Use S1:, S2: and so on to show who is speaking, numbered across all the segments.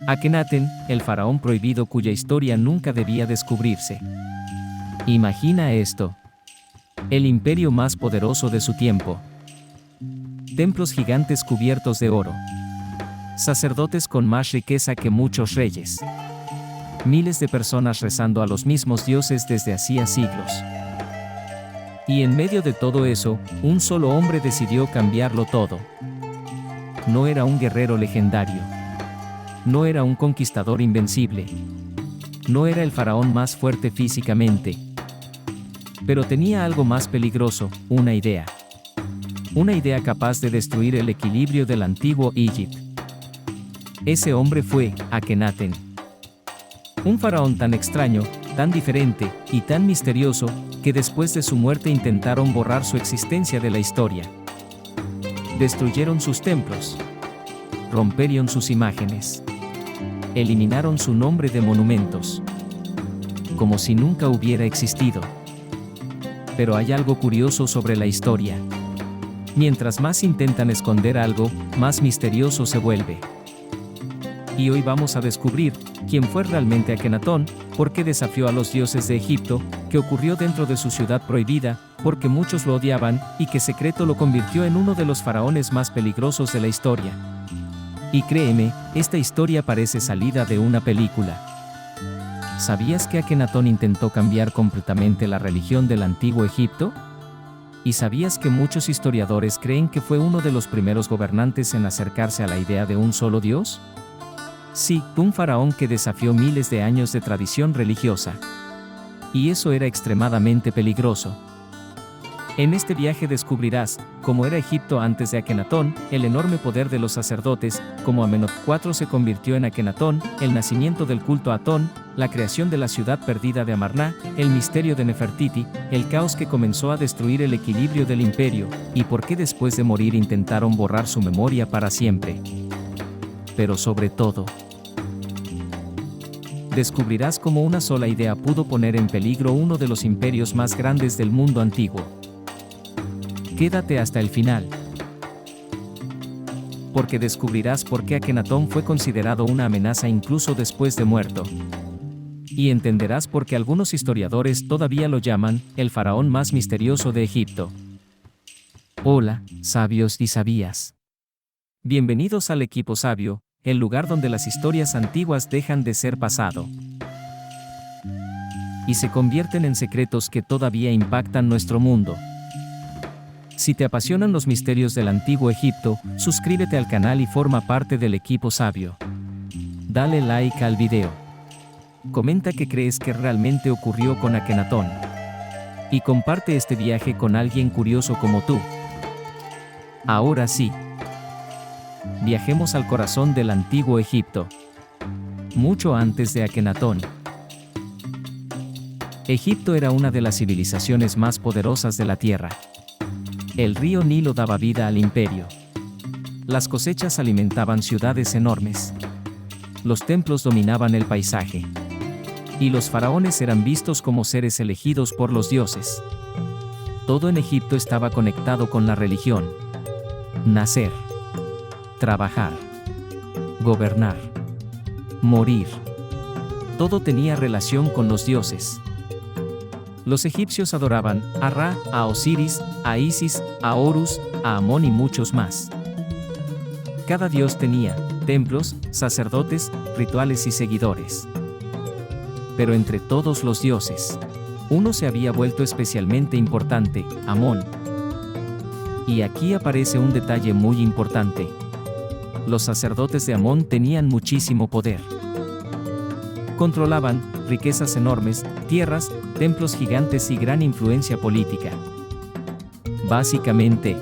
S1: Akenatón, el faraón prohibido cuya historia nunca debía descubrirse. Imagina esto. El imperio más poderoso de su tiempo. Templos gigantes cubiertos de oro. Sacerdotes con más riqueza que muchos reyes. Miles de personas rezando a los mismos dioses desde hacía siglos. Y en medio de todo eso, un solo hombre decidió cambiarlo todo. No era un guerrero legendario. No era un conquistador invencible. No era el faraón más fuerte físicamente. Pero tenía algo más peligroso, una idea. Una idea capaz de destruir el equilibrio del antiguo Egipto. Ese hombre fue Akenatón. Un faraón tan extraño, tan diferente y tan misterioso, que después de su muerte intentaron borrar su existencia de la historia. Destruyeron sus templos. Rompieron sus imágenes. Eliminaron su nombre de monumentos. Como si nunca hubiera existido. Pero hay algo curioso sobre la historia. Mientras más intentan esconder algo, más misterioso se vuelve. Y hoy vamos a descubrir quién fue realmente Akenatón, por qué desafió a los dioses de Egipto, qué ocurrió dentro de su ciudad prohibida, porque muchos lo odiaban, y qué secreto lo convirtió en uno de los faraones más peligrosos de la historia. Y créeme, esta historia parece salida de una película. ¿Sabías que Akenatón intentó cambiar completamente la religión del antiguo Egipto? ¿Y sabías que muchos historiadores creen que fue uno de los primeros gobernantes en acercarse a la idea de un solo Dios? Sí, un faraón que desafió miles de años de tradición religiosa. Y eso era extremadamente peligroso. En este viaje descubrirás cómo era Egipto antes de Akenatón, el enorme poder de los sacerdotes, cómo Amenhotep IV se convirtió en Akenatón, el nacimiento del culto a Atón, la creación de la ciudad perdida de Amarná, el misterio de Nefertiti, el caos que comenzó a destruir el equilibrio del imperio, y por qué después de morir intentaron borrar su memoria para siempre. Pero sobre todo, descubrirás cómo una sola idea pudo poner en peligro uno de los imperios más grandes del mundo antiguo. Quédate hasta el final, porque descubrirás por qué Akenatón fue considerado una amenaza incluso después de muerto. Y entenderás por qué algunos historiadores todavía lo llaman el faraón más misterioso de Egipto. Hola, sabios y sabías. Bienvenidos al equipo sabio, el lugar donde las historias antiguas dejan de ser pasado y se convierten en secretos que todavía impactan nuestro mundo. Si te apasionan los misterios del antiguo Egipto, suscríbete al canal y forma parte del equipo sabio. Dale like al video. Comenta qué crees que realmente ocurrió con Akenatón. Y comparte este viaje con alguien curioso como tú. Ahora sí. Viajemos al corazón del antiguo Egipto. Mucho antes de Akenatón. Egipto era una de las civilizaciones más poderosas de la tierra. El río Nilo daba vida al imperio. Las cosechas alimentaban ciudades enormes. Los templos dominaban el paisaje. Y los faraones eran vistos como seres elegidos por los dioses. Todo en Egipto estaba conectado con la religión. Nacer. Trabajar. Gobernar. Morir. Todo tenía relación con los dioses. Los egipcios adoraban a Ra, a Osiris, a Isis, a Horus, a Amón y muchos más. Cada dios tenía templos, sacerdotes, rituales y seguidores. Pero entre todos los dioses, uno se había vuelto especialmente importante, Amón. Y aquí aparece un detalle muy importante. Los sacerdotes de Amón tenían muchísimo poder. Controlaban riquezas enormes, tierras, templos gigantes y gran influencia política. Básicamente,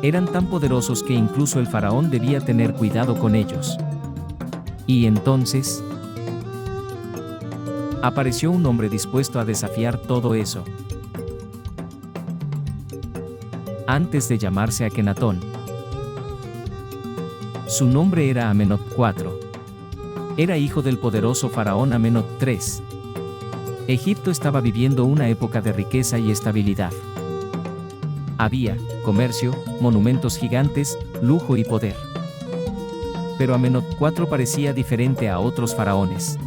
S1: eran tan poderosos que incluso el faraón debía tener cuidado con ellos. Y entonces, apareció un hombre dispuesto a desafiar todo eso. Antes de llamarse Akenatón, su nombre era Amenhotep IV. Era hijo del poderoso faraón Amenhotep III. Egipto estaba viviendo una época de riqueza y estabilidad. Había comercio, monumentos gigantes, lujo y poder. Pero Amenhotep IV parecía diferente a otros faraones.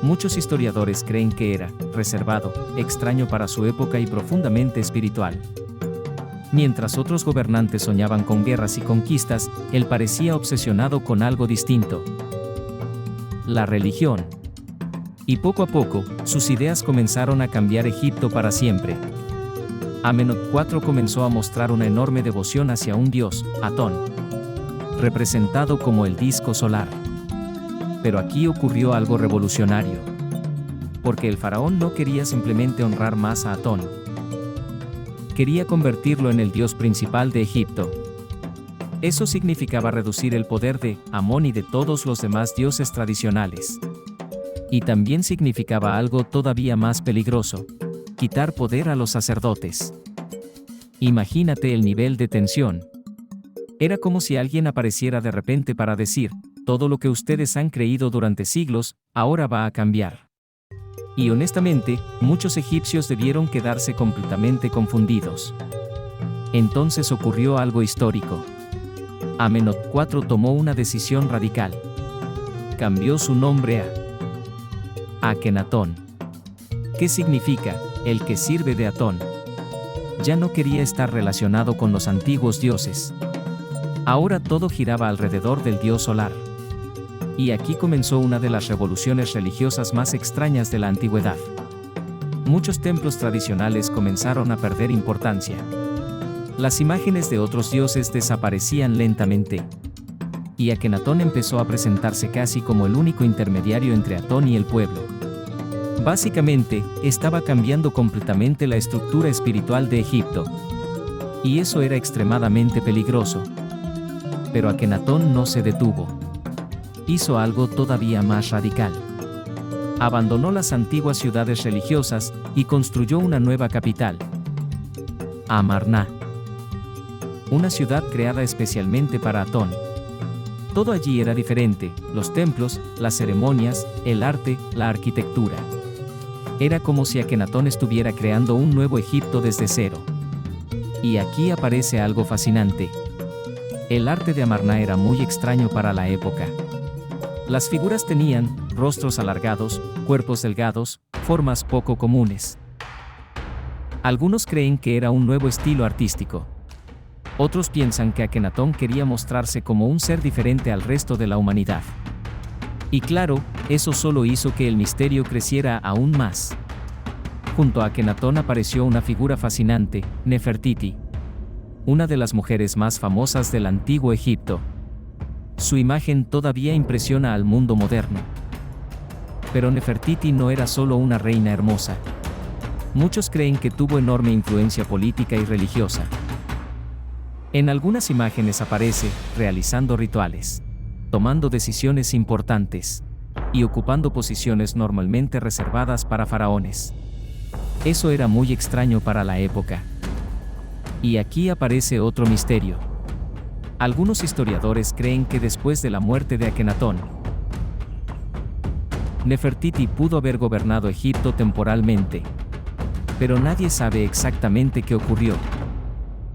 S1: Muchos historiadores creen que era reservado, extraño para su época y profundamente espiritual. Mientras otros gobernantes soñaban con guerras y conquistas, él parecía obsesionado con algo distinto: la religión. Y poco a poco, sus ideas comenzaron a cambiar Egipto para siempre. Amenhotep IV comenzó a mostrar una enorme devoción hacia un dios, Atón, representado como el disco solar. Pero aquí ocurrió algo revolucionario. Porque el faraón no quería simplemente honrar más a Atón. Quería convertirlo en el dios principal de Egipto. Eso significaba reducir el poder de Amón y de todos los demás dioses tradicionales. Y también significaba algo todavía más peligroso: quitar poder a los sacerdotes. Imagínate el nivel de tensión. Era como si alguien apareciera de repente para decir: todo lo que ustedes han creído durante siglos, ahora va a cambiar. Y honestamente, muchos egipcios debieron quedarse completamente confundidos. Entonces ocurrió algo histórico. Amenhotep IV tomó una decisión radical. Cambió su nombre a Akenatón. ¿Qué significa? El que sirve de Atón. Ya no quería estar relacionado con los antiguos dioses. Ahora todo giraba alrededor del dios solar. Y aquí comenzó una de las revoluciones religiosas más extrañas de la antigüedad. Muchos templos tradicionales comenzaron a perder importancia. Las imágenes de otros dioses desaparecían lentamente. Y Akenatón empezó a presentarse casi como el único intermediario entre Atón y el pueblo. Básicamente, estaba cambiando completamente la estructura espiritual de Egipto. Y eso era extremadamente peligroso. Pero Akenatón no se detuvo. Hizo algo todavía más radical. Abandonó las antiguas ciudades religiosas y construyó una nueva capital: Amarna. Una ciudad creada especialmente para Atón. Todo allí era diferente: los templos, las ceremonias, el arte, la arquitectura. Era como si Akenatón estuviera creando un nuevo Egipto desde cero. Y aquí aparece algo fascinante. El arte de Amarna era muy extraño para la época. Las figuras tenían rostros alargados, cuerpos delgados, formas poco comunes. Algunos creen que era un nuevo estilo artístico. Otros piensan que Akenatón quería mostrarse como un ser diferente al resto de la humanidad. Y claro, eso solo hizo que el misterio creciera aún más. Junto a Akenatón apareció una figura fascinante, Nefertiti, una de las mujeres más famosas del antiguo Egipto. Su imagen todavía impresiona al mundo moderno. Pero Nefertiti no era solo una reina hermosa. Muchos creen que tuvo enorme influencia política y religiosa. En algunas imágenes aparece realizando rituales, tomando decisiones importantes y ocupando posiciones normalmente reservadas para faraones. Eso era muy extraño para la época. Y aquí aparece otro misterio. Algunos historiadores creen que después de la muerte de Akenatón, Nefertiti pudo haber gobernado Egipto temporalmente. Pero nadie sabe exactamente qué ocurrió.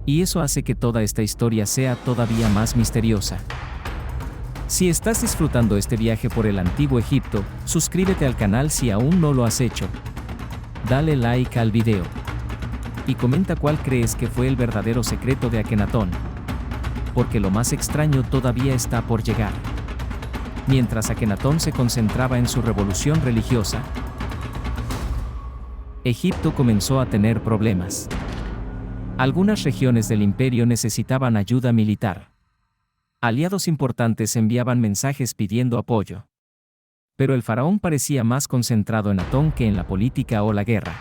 S1: Y eso hace que toda esta historia sea todavía más misteriosa. Si estás disfrutando este viaje por el antiguo Egipto, suscríbete al canal si aún no lo has hecho. Dale like al video. Y comenta cuál crees que fue el verdadero secreto de Akenatón. Porque lo más extraño todavía está por llegar. Mientras Akenatón se concentraba en su revolución religiosa, Egipto comenzó a tener problemas. Algunas regiones del imperio necesitaban ayuda militar. Aliados importantes enviaban mensajes pidiendo apoyo. Pero el faraón parecía más concentrado en Atón que en la política o la guerra.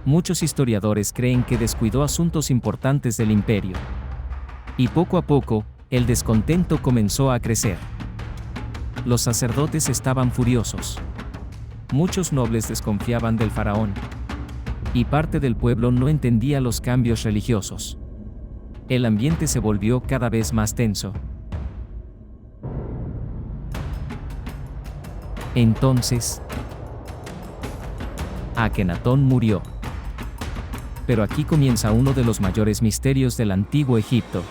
S1: Muchos historiadores creen que descuidó asuntos importantes del imperio. Y poco a poco, el descontento comenzó a crecer. Los sacerdotes estaban furiosos. Muchos nobles desconfiaban del faraón. Y parte del pueblo no entendía los cambios religiosos. El ambiente se volvió cada vez más tenso. Entonces, Akenatón murió. Pero aquí comienza uno de los mayores misterios del antiguo Egipto.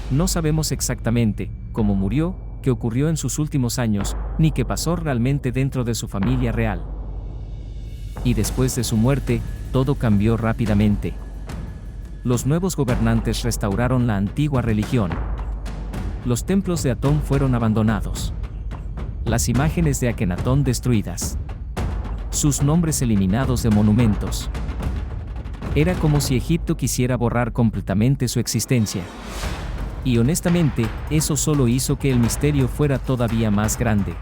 S1: No sabemos exactamente cómo murió, qué ocurrió en sus últimos años, ni qué pasó realmente dentro de su familia real. Y después de su muerte, todo cambió rápidamente. Los nuevos gobernantes restauraron la antigua religión. Los templos de Atón fueron abandonados. Las imágenes de Akenatón destruidas. Sus nombres eliminados de monumentos. Era como si Egipto quisiera borrar completamente su existencia. Y honestamente, eso solo hizo que el misterio fuera todavía más grande.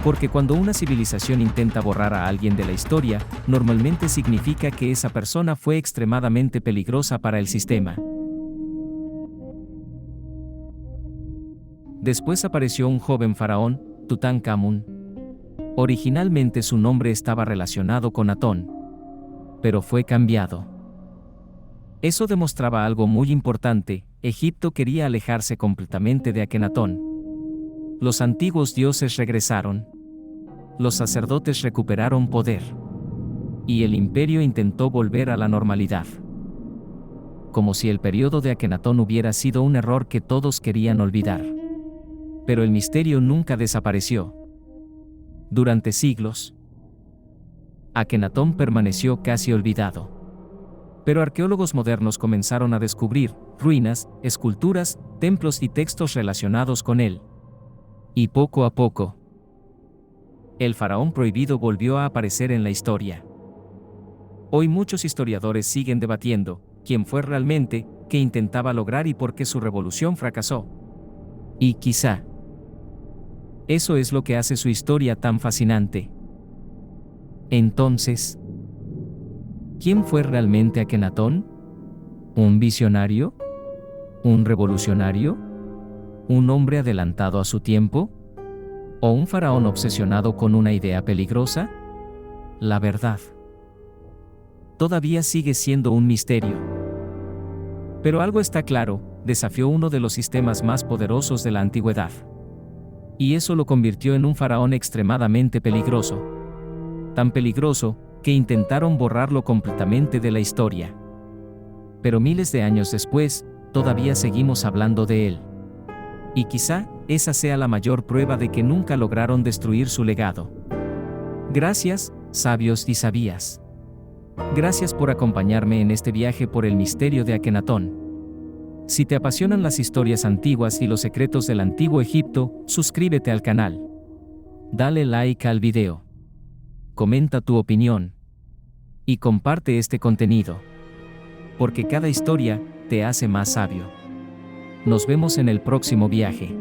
S1: Porque cuando una civilización intenta borrar a alguien de la historia, normalmente significa que esa persona fue extremadamente peligrosa para el sistema. Después apareció un joven faraón, Tutankamón. Originalmente su nombre estaba relacionado con Atón, pero fue cambiado. Eso demostraba algo muy importante: Egipto quería alejarse completamente de Akenatón. Los antiguos dioses regresaron. Los sacerdotes recuperaron poder. Y el imperio intentó volver a la normalidad. Como si el periodo de Akenatón hubiera sido un error que todos querían olvidar. Pero el misterio nunca desapareció. Durante siglos, Akenatón permaneció casi olvidado. Pero arqueólogos modernos comenzaron a descubrir ruinas, esculturas, templos y textos relacionados con él. Y poco a poco, el faraón prohibido volvió a aparecer en la historia. Hoy muchos historiadores siguen debatiendo quién fue realmente, qué intentaba lograr y por qué su revolución fracasó. Y quizá eso es lo que hace su historia tan fascinante. Entonces, ¿quién fue realmente Akenatón? ¿Un visionario? ¿Un revolucionario? ¿Un hombre adelantado a su tiempo? ¿O un faraón obsesionado con una idea peligrosa? La verdad todavía sigue siendo un misterio. Pero algo está claro: desafió uno de los sistemas más poderosos de la antigüedad. Y eso lo convirtió en un faraón extremadamente peligroso. Tan peligroso, que intentaron borrarlo completamente de la historia. Pero miles de años después, todavía seguimos hablando de él. Y quizá, esa sea la mayor prueba de que nunca lograron destruir su legado. Gracias, sabios y sabías. Gracias por acompañarme en este viaje por el misterio de Akenatón. Si te apasionan las historias antiguas y los secretos del antiguo Egipto, suscríbete al canal. Dale like al video. Comenta tu opinión. Y comparte este contenido. Porque cada historia te hace más sabio. Nos vemos en el próximo viaje.